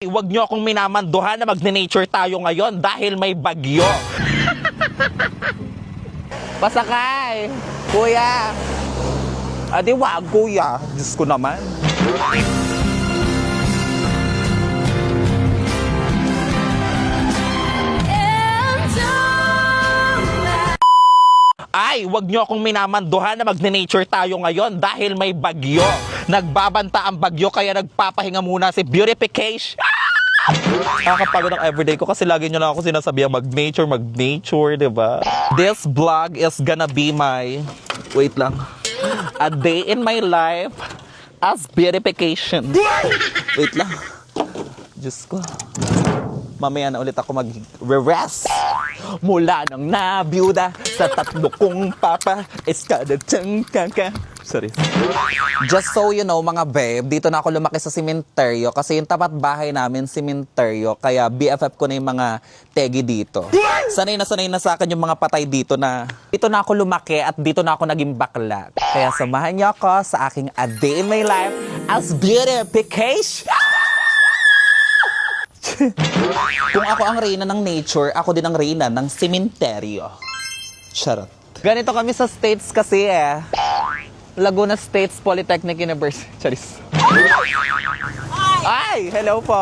Huwag niyo akong minamanduhan na magne-nature tayo ngayon dahil may bagyo. Pasakay! Kuya! Adi wag, kuya. Diyos ko naman. Ay, wag niyo akong minamanduhan na magne-nature tayo ngayon dahil may bagyo. Nagbabanta ang bagyo kaya nagpapahinga muna si Beautification. Nakakapagod ang everyday ko kasi lagi niyo lang ako sinasabihan mag-nature, diba? This vlog is gonna be my... Wait lang. A day in my life as Beautification. Wait lang. Diyos ko. Mamaya na ulit ako mag-rest. Mula nang nabiyuda sa tatlo kong papa, eskadadang kaka. Sorry. Just so you know, mga babe, dito na ako lumaki sa sementeryo kasi yung tapat bahay namin, sementeryo. Kaya BFF ko na yung mga tegi dito. Sanay na sa akin yung mga patay dito na dito na ako lumaki at dito na ako naging bakla. Kaya samahan niyo ako sa aking A Day in My Life as Beautification. Kung ako ang reyna ng nature, ako din ang reyna ng sementeryo. Charot. Ganito kami sa States kasi Laguna States Polytechnic University. Charis. Ay, hello po.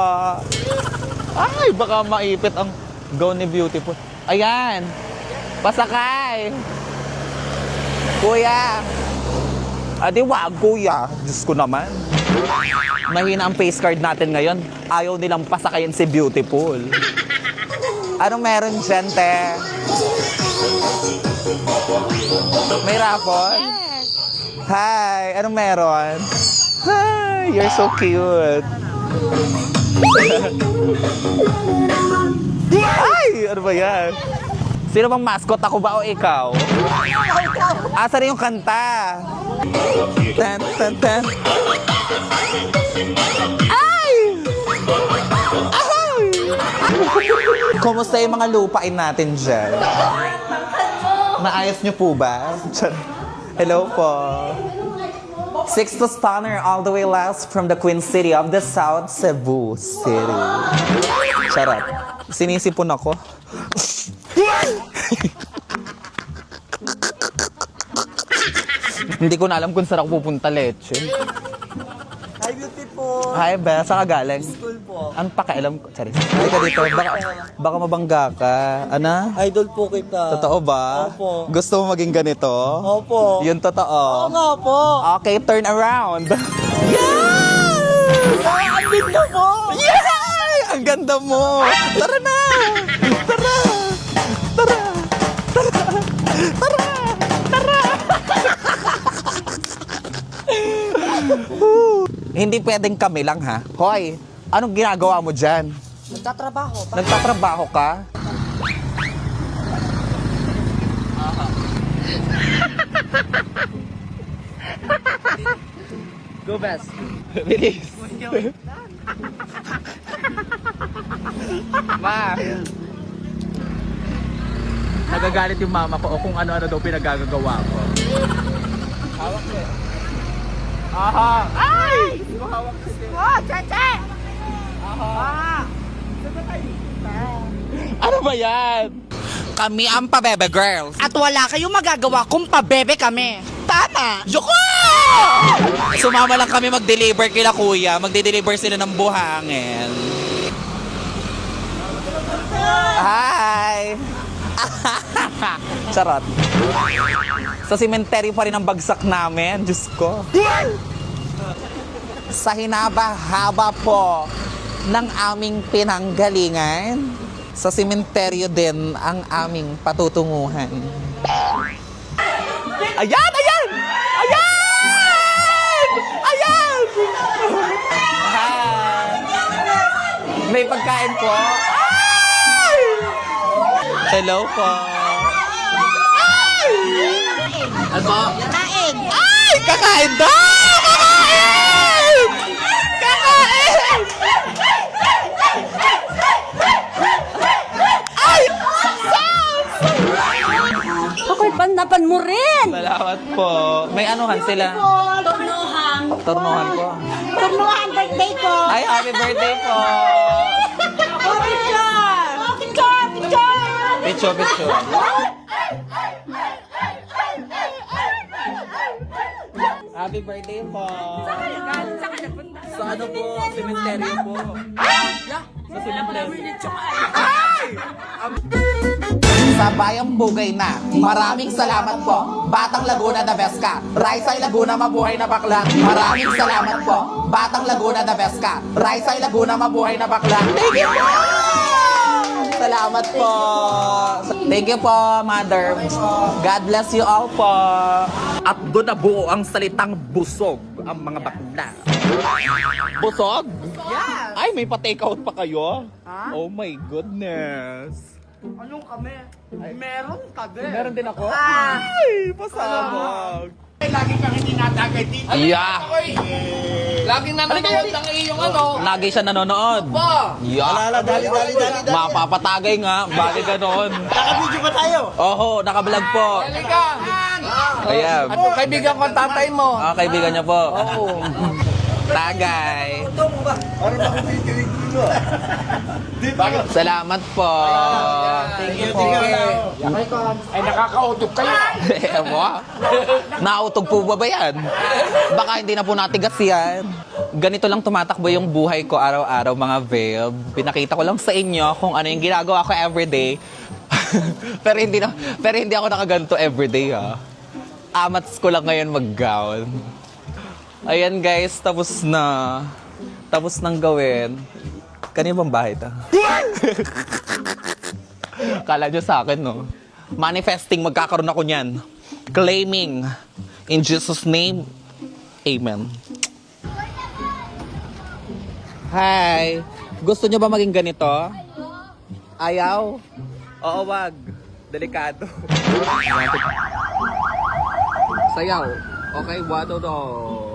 Ay, baka maipit ang gown ni Beautiful. Ayan. Pasakay. Kuya. Adi wag, kuya. Diyos ko naman. Mahina ang face card natin ngayon. Ayaw nilang pasakayin si Beautiful. Anong meron dyan, te? May raffle? Hi! Anong meron? Hi! You're so cute. Ay! Ano ba yan? Sino bang mascot? Ako ba o ikaw? Asa rin yung kanta? Tan, tan, tan. Ay! Ay! Kumusta yung mga lupain natin dyan? Naayos nyo po ba? Hello po. Sixto Stunner all the way last from the Queen City of the South, Cebu City. Charot. Sinisipon ako. Hindi ko na alam kung saan ako pupunta, Leche. Hi, Beautiful. Hi, Bea. Saan ka galing? School po. Ang pakialam ko? Charis. Ay ka dito. Baka mabangga ka. Ana? Idol po kita. Totoo ba? Opo. Gusto mo maging ganito? Opo. Yun totoo. Oo nga po. Okay, turn around. Ang ganda po. Yay! Ang ganda mo! Tara na! Tara! Tara! Tara! Tara! Tara! Hindi pwedeng kami lang, ha? Hoy, anong ginagawa mo dyan? Nagtatrabaho. Nagtatrabaho ka? Go best. Bilis. Ma. Nagagalit yung mama ko o kung ano-ano daw pinagagagawa ko. Hawak ko. Aha! Ay! Hindi mo hawak kasi. Oh, Cheche! Aha! Ano ba yan? Kami ang Pabebe Girls. At wala kayong magagawa kung pabebe kami. Tama! Joko! Sumama lang kami mag-deliver kila kuya. Magde-deliver sila ng buhangin. Hi! Charot. Sa sementeryo pa rin ang bagsak namin. Diyos ko. Sa hinaba-haba po ng aming pinanggalingan, sa sementeryo din ang aming patutunguhan. Ayan! Ayan! Ayan! Ayan! Hi! May pagkain po. Ay! Hello po. Ay! Ano? Kain! Ay! Kakain daw! Kakain! Kakain! Ay! Ako'y panapan mo rin! Salamat po. May anuhan sila. Turnuhan! Turnuhan po. Turnuhan birthday ko! Ay, happy birthday po! Picture. Happy birthday po. Sa ano po? Sementeryo po. Sa sementeryo. Sa Bayang Bugay na, maraming salamat po. Batang Laguna the best ka. Raisay Laguna, mabuhay na bakla. Maraming salamat po. Batang Laguna the best ka. Raisay Laguna, mabuhay na bakla. Thank you po! Salamat po. Thank you po, Mother. God bless you all po. At doon na buo ang salitang busog ang mga bakla. Busog? Yes. Ay, may pa-take out pa kayo? Ha? Oh my goodness. Anong kami? Meron ka din. Meron din ako? Ah. Ay, pasabog. Lagi kang hindi natagay dito. Yeah. Laging nanonood ng iyong ano. Lagi siya nanonood. Pa! Yeah. Dali. Mapapatagay nga. Bakit ganon? Naka-video ba tayo? Oho, nakablog po. Halika! Ayan. At yung kaibigan ko ang tatay mo. Ah, kaibigan niya po. Oo. Tagay. Salamat po. Thank you po. Ay, nakaka-utog kayo. Ewa. Nautog po ba yan? Baka hindi na po natigas yan. Ganito lang tumatakbo yung buhay ko araw-araw, mga babe. Pinakita ko lang sa inyo kung ano yung ginagawa ko everyday. pero hindi ako nakaganto everyday, ha. Amats ko lang ngayon mag-gown. Ayan guys, tapos na. Tapos nang gawin. Kanina bang bahay ta? Kala nyo sa akin, no? Manifesting, magkakaroon ako niyan. Claiming. In Jesus' name, Amen. Hi! Gusto nyo ba maging ganito? Ayaw? Oo, wag. Delikado. Sayaw. Okay, 1, 2, 3.